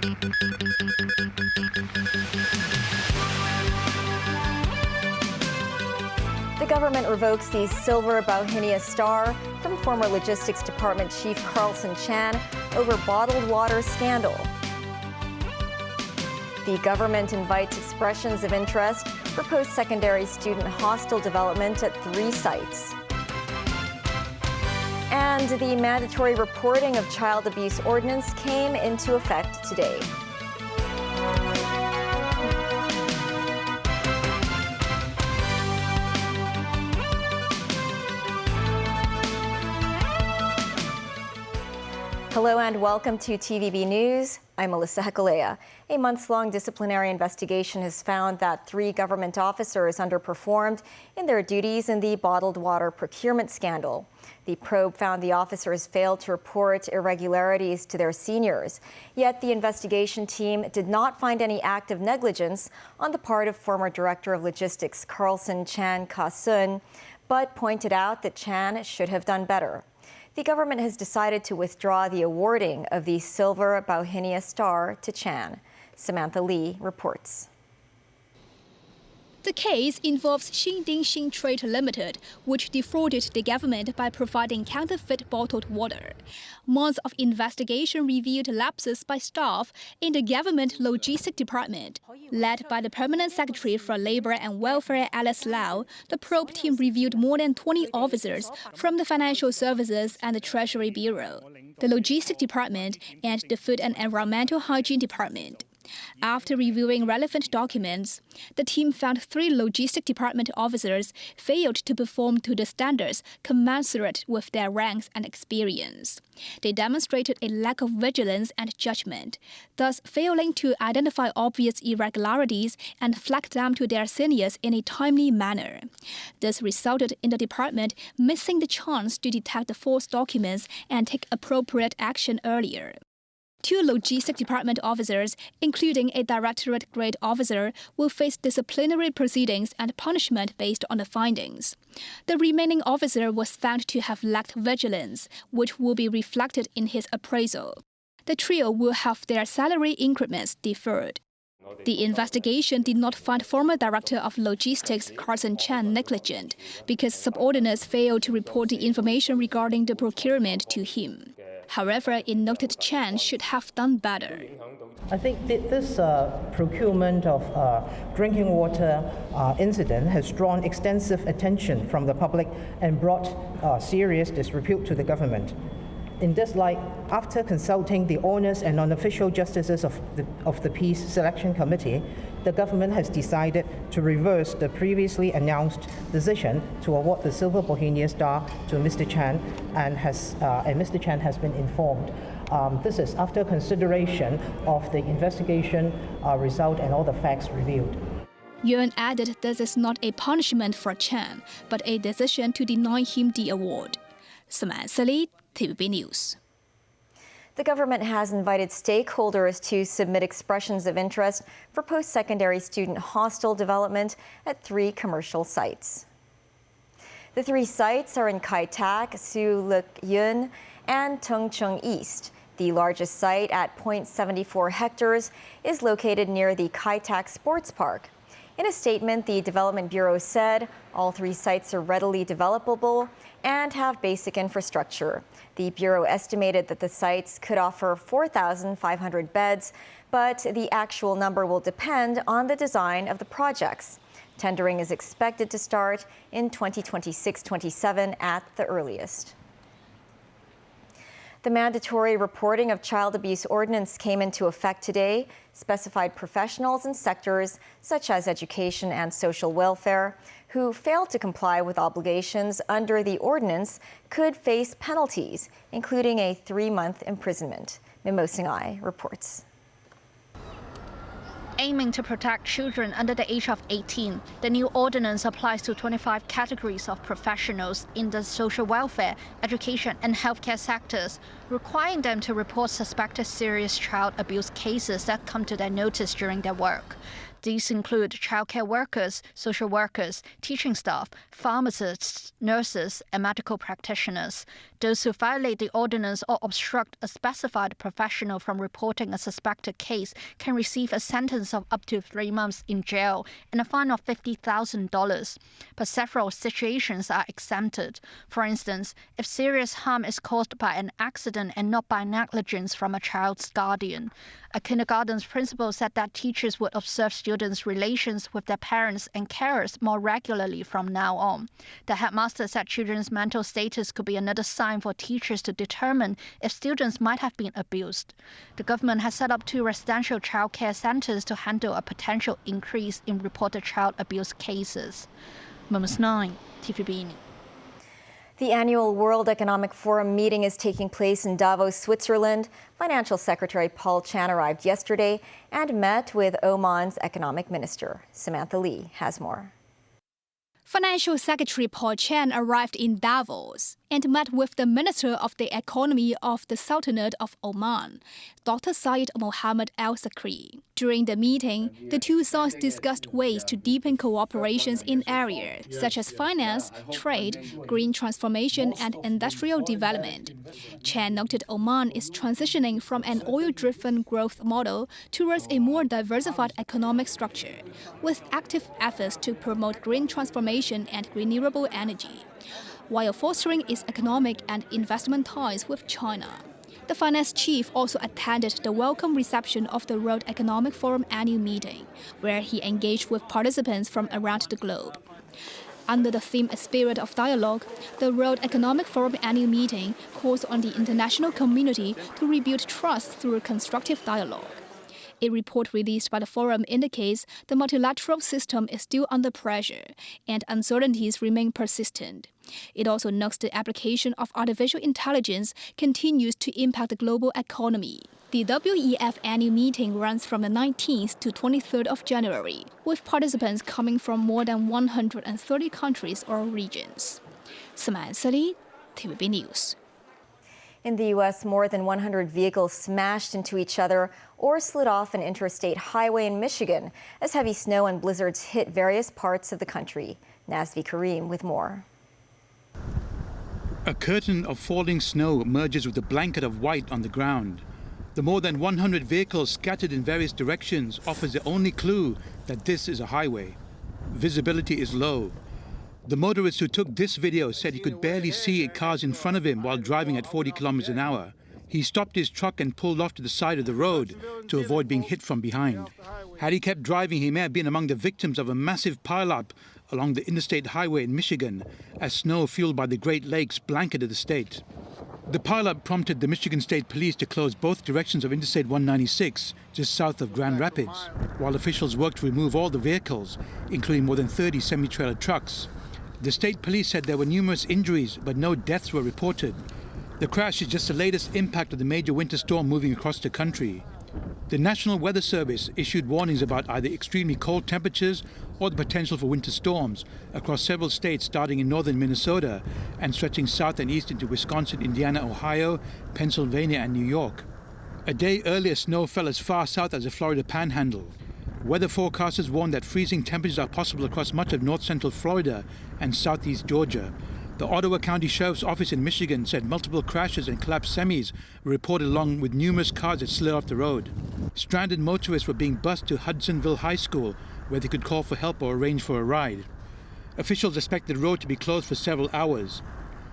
The government revokes the Silver Bauhinia Star from former Logistics Department Chief Carlson Chan over bottled water scandal. The government invites expressions of interest for post-secondary student hostel development at 3 sites. And the mandatory reporting of child abuse ordinance came into effect today. Hello and welcome to TVB News. I'm Melissa Hekalea. A months-long disciplinary investigation has found that 3 government officers underperformed in their duties in the bottled water procurement scandal. The probe found the officers failed to report irregularities to their seniors. Yet the investigation team did not find any act of negligence on the part of former Director of Logistics Carlson Chan Ka-sun, but pointed out that Chan should have done better. The government has decided to withdraw the awarding of the Silver Bauhinia Star to Chan. Samantha Lee reports. The case involves Xinding Trade Limited, which defrauded the government by providing counterfeit bottled water. Months of investigation revealed lapses by staff in the government logistics department. Led by the Permanent Secretary for Labor and Welfare, Alice Lau, the probe team reviewed more than 20 officers from the Financial Services and the Treasury Bureau, the Logistics Department, and the Food and Environmental Hygiene Department. After reviewing relevant documents, the team found 3 logistics department officers failed to perform to the standards commensurate with their ranks and experience. They demonstrated a lack of vigilance and judgment, thus failing to identify obvious irregularities and flag them to their seniors in a timely manner. This resulted in the department missing the chance to detect the false documents and take appropriate action earlier. 2 logistics department officers, including a directorate-grade officer, will face disciplinary proceedings and punishment based on the findings. The remaining officer was found to have lacked vigilance, which will be reflected in his appraisal. The trio will have their salary increments deferred. The investigation did not find former Director of Logistics Carlson Chan negligent because subordinates failed to report the information regarding the procurement to him. However, it noted Chan should have done better. I think that this procurement of drinking water incident has drawn extensive attention from the public and brought serious disrepute to the government. In this light, after consulting the honest and unofficial justices of the Peace Selection Committee, the government has decided to reverse the previously announced decision to award the Silver Bauhinia Star to Mr. Chan, and Mr. Chan has been informed. This is after consideration of the investigation result and all the facts revealed. Yuan added this is not a punishment for Chan, but a decision to deny him the award. Samantha Lee, TVB News. The government has invited stakeholders to submit expressions of interest for post-secondary student hostel development at 3 commercial sites. The 3 sites are in Kai Tak, Su Luk Yun, and Tung Chung East. The largest site at 0.74 hectares is located near the Kai Tak Sports Park. In a statement, the Development Bureau said all 3 sites are readily developable and have basic infrastructure. The Bureau estimated that the sites could offer 4,500 beds, but the actual number will depend on the design of the projects. Tendering is expected to start in 2026-27 at the earliest. The mandatory reporting of child abuse ordinance came into effect today, specified professionals in sectors such as education and social welfare who failed to comply with obligations under the ordinance could face penalties, including a 3-month imprisonment. Mimo Singhai reports. Aiming to protect children under the age of 18, the new ordinance applies to 25 categories of professionals in the social welfare, education and healthcare sectors, requiring them to report suspected serious child abuse cases that come to their notice during their work. These include childcare workers, social workers, teaching staff, pharmacists, nurses, and medical practitioners. Those who violate the ordinance or obstruct a specified professional from reporting a suspected case can receive a sentence of up to 3 months in jail and a fine of $50,000. But several situations are exempted. For instance, if serious harm is caused by an accident and not by negligence from a child's guardian. A kindergarten's principal said that teachers would observe students' relations with their parents and carers more regularly from now on. The headmaster said children's mental status could be another sign for teachers to determine if students might have been abused. The government has set up 2 residential child care centers to handle a potential increase in reported child abuse cases. Moments 9, TVB News. The annual World Economic Forum meeting is taking place in Davos, Switzerland. Financial Secretary Paul Chan arrived yesterday and met with Oman's economic minister. Samantha Lee has more. Financial Secretary Paul Chan arrived in Davos and met with the Minister of the Economy of the Sultanate of Oman, Dr. Saeed Mohammed Al Sakri. During the meeting, the two sides discussed ways to deepen cooperations in areas such as finance, trade, green transformation, and industrial development. Chan noted Oman is transitioning from an oil-driven growth model towards a more diversified economic structure, with active efforts to promote green transformation and renewable energy, while fostering its economic and investment ties with China. The finance chief also attended the welcome reception of the World Economic Forum annual meeting, where he engaged with participants from around the globe. Under the theme A Spirit of Dialogue, the World Economic Forum annual meeting calls on the international community to rebuild trust through constructive dialogue. A report released by the forum indicates the multilateral system is still under pressure and uncertainties remain persistent. It also notes the application of artificial intelligence continues to impact the global economy. The WEF annual meeting runs from the 19th to 23rd of January, with participants coming from more than 130 countries or regions. Samantha Lee, TVB News. In the U.S., more than 100 vehicles smashed into each other or slid off an interstate highway in Michigan as heavy snow and blizzards hit various parts of the country. Nazvi Karim with more. A curtain of falling snow merges with a blanket of white on the ground. The more than 100 vehicles scattered in various directions offers the only clue that this is a highway. Visibility is low. The motorist who took this video said he could barely see cars in front of him while driving at 40 kilometers an hour. He stopped his truck and pulled off to the side of the road to avoid being hit from behind. Had he kept driving, he may have been among the victims of a massive pileup along the interstate highway in Michigan as snow fueled by the Great Lakes blanketed the state. The pileup prompted the Michigan State Police to close both directions of Interstate 196 just south of Grand Rapids, while officials worked to remove all the vehicles, including more than 30 semi-trailer trucks. The state police said there were numerous injuries, but no deaths were reported. The crash is just the latest impact of the major winter storm moving across the country. The National Weather Service issued warnings about either extremely cold temperatures or the potential for winter storms across several states starting in northern Minnesota and stretching south and east into Wisconsin, Indiana, Ohio, Pennsylvania, and New York. A day earlier, snow fell as far south as the Florida Panhandle. Weather forecasters warned that freezing temperatures are possible across much of north-central Florida and southeast Georgia. The Ottawa County Sheriff's Office in Michigan said multiple crashes and collapsed semis were reported along with numerous cars that slid off the road. Stranded motorists were being bused to Hudsonville High School, where they could call for help or arrange for a ride. Officials expect the road to be closed for several hours.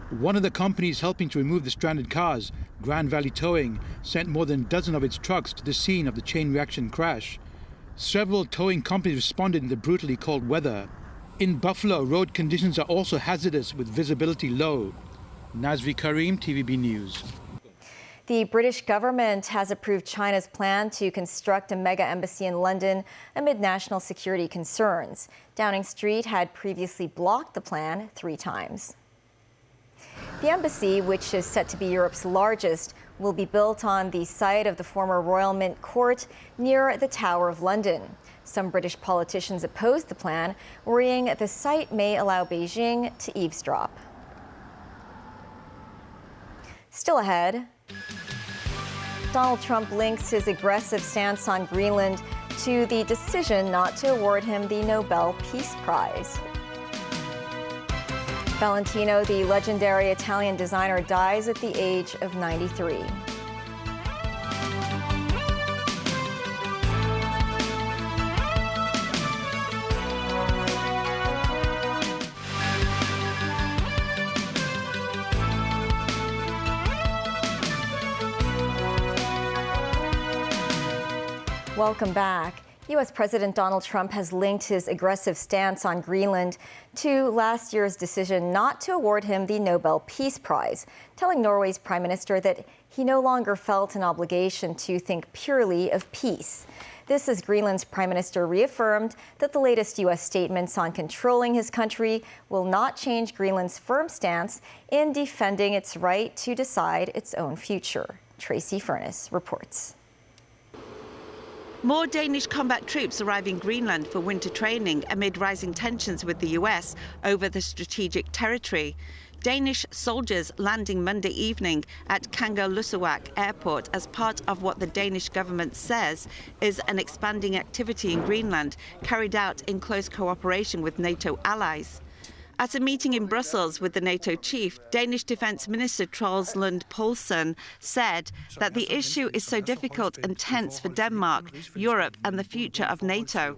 One of the companies helping to remove the stranded cars, Grand Valley Towing, sent more than a dozen of its trucks to the scene of the chain reaction crash. Several towing companies responded in the brutally cold weather. In Buffalo, road conditions are also hazardous with visibility low. Nazvi Karim, TVB News. The British government has approved China's plan to construct a mega embassy in London amid national security concerns. Downing Street had previously blocked the plan 3 times. The embassy, which is set to be Europe's largest, will be built on the site of the former Royal Mint Court near the Tower of London. Some British politicians opposed the plan, worrying the site may allow Beijing to eavesdrop. Still ahead, Donald Trump links his aggressive stance on Greenland to the decision not to award him the Nobel Peace Prize. Valentino, the legendary Italian designer, dies at the age of 93. Welcome back. U.S. President Donald Trump has linked his aggressive stance on Greenland to last year's decision not to award him the Nobel Peace Prize, telling Norway's Prime Minister that he no longer felt an obligation to think purely of peace. This as Greenland's Prime Minister reaffirmed that the latest U.S. statements on controlling his country will not change Greenland's firm stance in defending its right to decide its own future. Tracy Furness reports. More Danish combat troops arrive in Greenland for winter training amid rising tensions with the US over the strategic territory. Danish soldiers landing Monday evening at Kangerlussuaq airport as part of what the Danish government says is an expanding activity in Greenland carried out in close cooperation with NATO allies. At a meeting in Brussels with the NATO chief, Danish Defence Minister Troels Lund Poulsen said that the issue is so difficult and tense for Denmark, Europe and the future of NATO.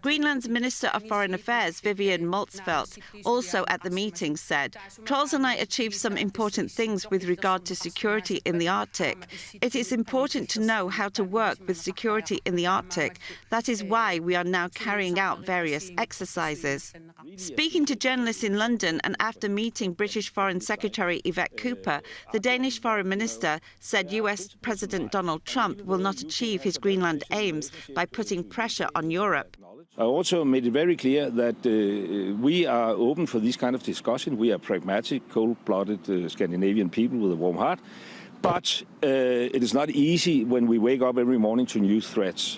Greenland's Minister of Foreign Affairs, Vivian Moltzfeldt, also at the meeting said, Troels and I achieved some important things with regard to security in the Arctic. It is important to know how to work with security in the Arctic. That is why we are now carrying out various exercises. Speaking to journalists in London and after meeting British Foreign Secretary Yvette Cooper, the Danish Foreign Minister said US President Donald Trump will not achieve his Greenland aims by putting pressure on Europe. I also made it very clear that we are open for this kind of discussion. We are pragmatic, cold-blooded Scandinavian people with a warm heart. But it is not easy when we wake up every morning to new threats.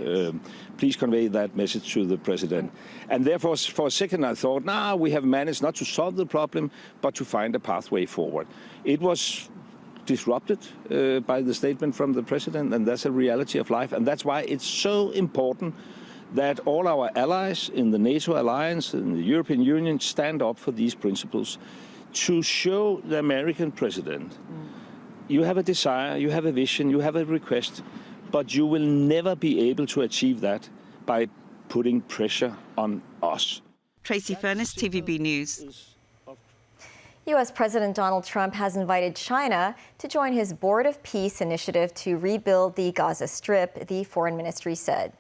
Please convey that message to the president. And therefore, for a second, I thought, we have managed not to solve the problem, but to find a pathway forward. It was disrupted by the statement from the president, and that's a reality of life. And that's why it's so important that all our allies in the NATO alliance and the European Union stand up for these principles to show the American president you have a desire, you have a vision, you have a request, but you will never be able to achieve that by putting pressure on us. Tracy Furness, TVB News. U.S. President Donald Trump has invited China to join his Board of Peace initiative to rebuild the Gaza Strip, the Foreign Ministry said.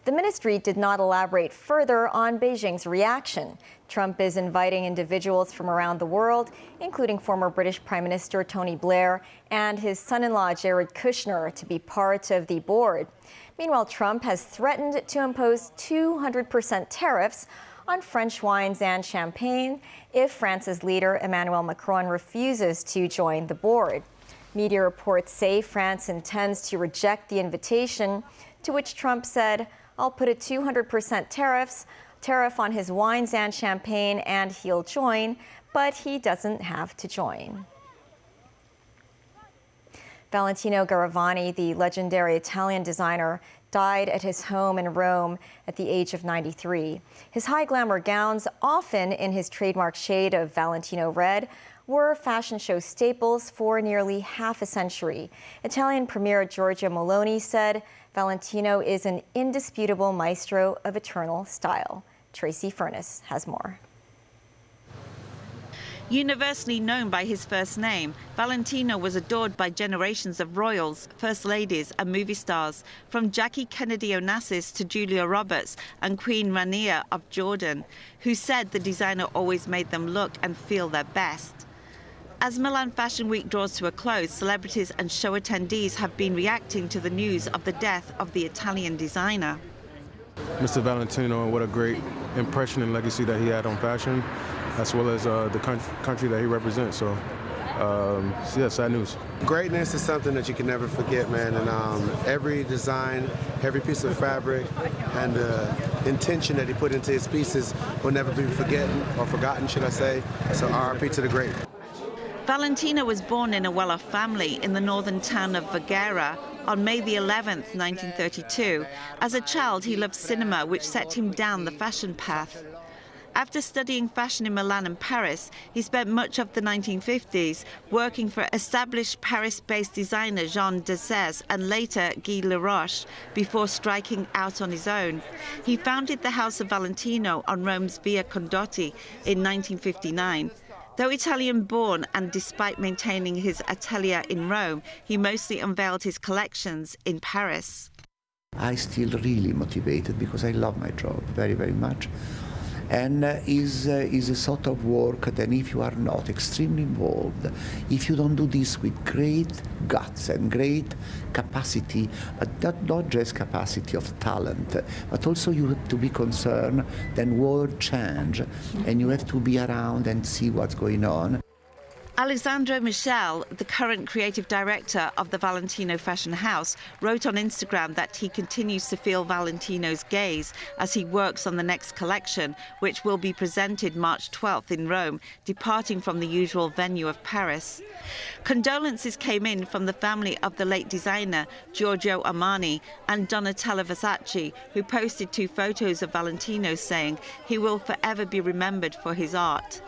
The ministry did not elaborate further on Beijing's reaction. Trump is inviting individuals from around the world, including former British Prime Minister Tony Blair and his son-in-law Jared Kushner, to be part of the board. Meanwhile, Trump has threatened to impose 200% tariffs on French wines and champagne if France's leader Emmanuel Macron refuses to join the board. Media reports say France intends to reject the invitation, to which Trump said, I'll put a 200% tariff on his wines and champagne and he'll join, but he doesn't have to join. Valentino Garavani, the legendary Italian designer, died at his home in Rome at the age of 93. His high glamour gowns, often in his trademark shade of Valentino red, were fashion show staples for nearly half a century. Italian Premier Giorgio Meloni said Valentino is an indisputable maestro of eternal style. Tracy Furness has more. Universally known by his first name, Valentino was adored by generations of royals, first ladies and movie stars, from Jackie Kennedy Onassis to Julia Roberts and Queen Rania of Jordan, who said the designer always made them look and feel their best. As Milan Fashion Week draws to a close, celebrities and show attendees have been reacting to the news of the death of the Italian designer. Mr. Valentino, and what a great impression and legacy that he had on fashion, as well as the country that he represents. So yeah, sad news. Greatness is something that you can never forget, man. And every design, every piece of fabric, and the intention that he put into his pieces will never be forgotten, should I say. So RIP to the great. Valentino was born in a well-off family in the northern town of Voghera on May the 11th, 1932. As a child, he loved cinema, which set him down the fashion path. After studying fashion in Milan and Paris, he spent much of the 1950s working for established Paris-based designer Jean Dessès and later Guy Laroche before striking out on his own. He founded the House of Valentino on Rome's Via Condotti in 1959. Though Italian-born and despite maintaining his atelier in Rome, he mostly unveiled his collections in Paris. I still really motivated because I love my job very, very much. And is a sort of work that if you are not extremely involved, if you don't do this with great guts and great capacity, but not just capacity of talent, but also you have to be concerned that world change, and you have to be around and see what's going on. Alessandro Michel, the current creative director of the Valentino fashion house, wrote on Instagram that he continues to feel Valentino's gaze as he works on the next collection, which will be presented March 12th in Rome, departing from the usual venue of Paris. Condolences came in from the family of the late designer Giorgio Armani and Donatella Versace, who posted 2 photos of Valentino saying he will forever be remembered for his art.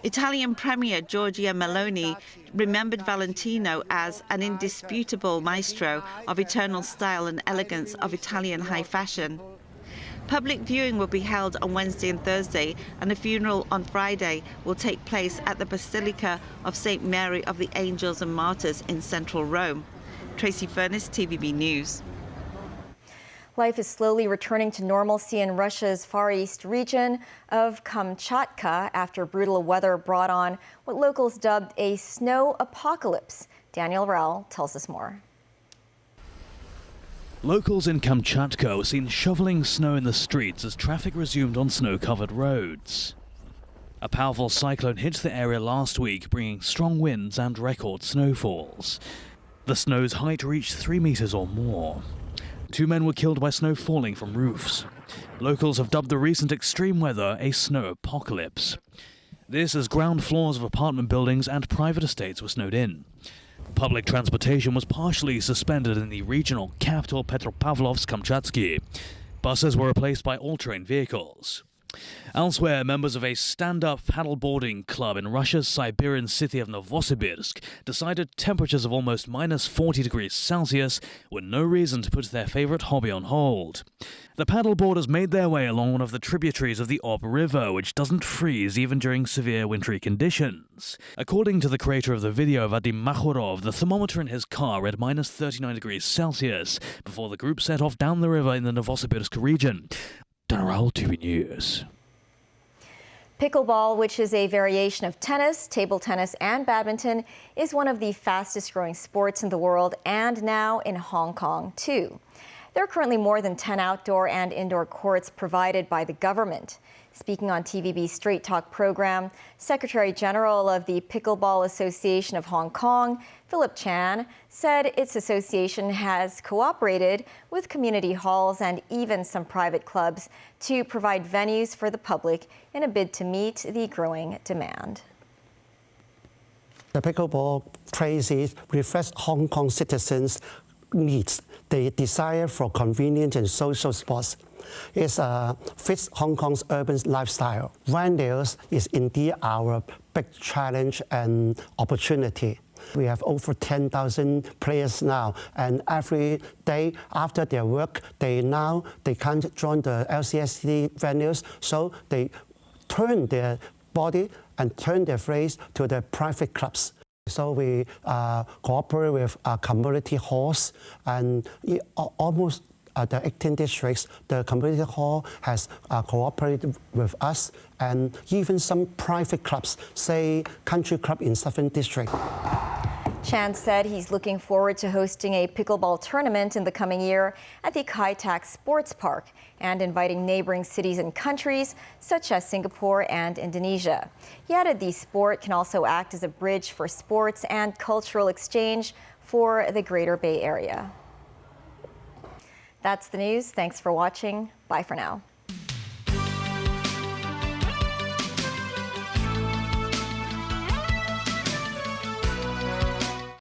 Italian Premier Giorgia Meloni remembered Valentino as an indisputable maestro of eternal style and elegance of Italian high fashion. Public viewing will be held on Wednesday and Thursday, and a funeral on Friday will take place at the Basilica of St. Mary of the Angels and Martyrs in central Rome. Tracy Furness, TVB News. Life is slowly returning to normalcy in Russia's Far East region of Kamchatka after brutal weather brought on what locals dubbed a snow apocalypse. Daniel Rell tells us more. Locals in Kamchatka were seen shoveling snow in the streets as traffic resumed on snow-covered roads. A powerful cyclone hit the area last week, bringing strong winds and record snowfalls. The snow's height reached 3 meters or more. 2 men were killed by snow falling from roofs. Locals have dubbed the recent extreme weather a snow apocalypse. This as ground floors of apartment buildings and private estates were snowed in. Public transportation was partially suspended in the regional capital Petropavlovsk-Kamchatsky. Buses were replaced by all-terrain vehicles. Elsewhere, members of a stand-up paddleboarding club in Russia's Siberian city of Novosibirsk decided temperatures of almost minus 40 degrees Celsius were no reason to put their favorite hobby on hold. The paddleboarders made their way along one of the tributaries of the Ob River, which doesn't freeze even during severe wintry conditions. According to the creator of the video, Vadim Makhurov, the thermometer in his car read minus 39 degrees Celsius before the group set off down the river in the Novosibirsk region. General TV News. Pickleball, which is a variation of tennis, table tennis, and badminton, is one of the fastest growing sports in the world and now in Hong Kong, too. There are currently more than 10 outdoor and indoor courts provided by the government. Speaking on TVB's Straight Talk program, Secretary General of the Pickleball Association of Hong Kong, Philip Chan, said its association has cooperated with community halls and even some private clubs to provide venues for the public in a bid to meet the growing demand. The pickleball craze reflects Hong Kong citizens' needs, the desire for convenience and social sports. It fits Hong Kong's urban lifestyle. Venues is indeed our big challenge and opportunity. We have over 10,000 players now, and every day after their work, they can't join the LCSD venues, so they turn their body and turn their face to the private clubs. So we cooperate with community halls, and almost the 18 districts, the community hall has cooperated with us, and even some private clubs, say Country Club in Southern District. Chan said he's looking forward to hosting a pickleball tournament in the coming year at the Kai Tak Sports Park and inviting neighboring cities and countries such as Singapore and Indonesia. He added the sport can also act as a bridge for sports and cultural exchange for the Greater Bay Area. That's the news. Thanks for watching. Bye for now.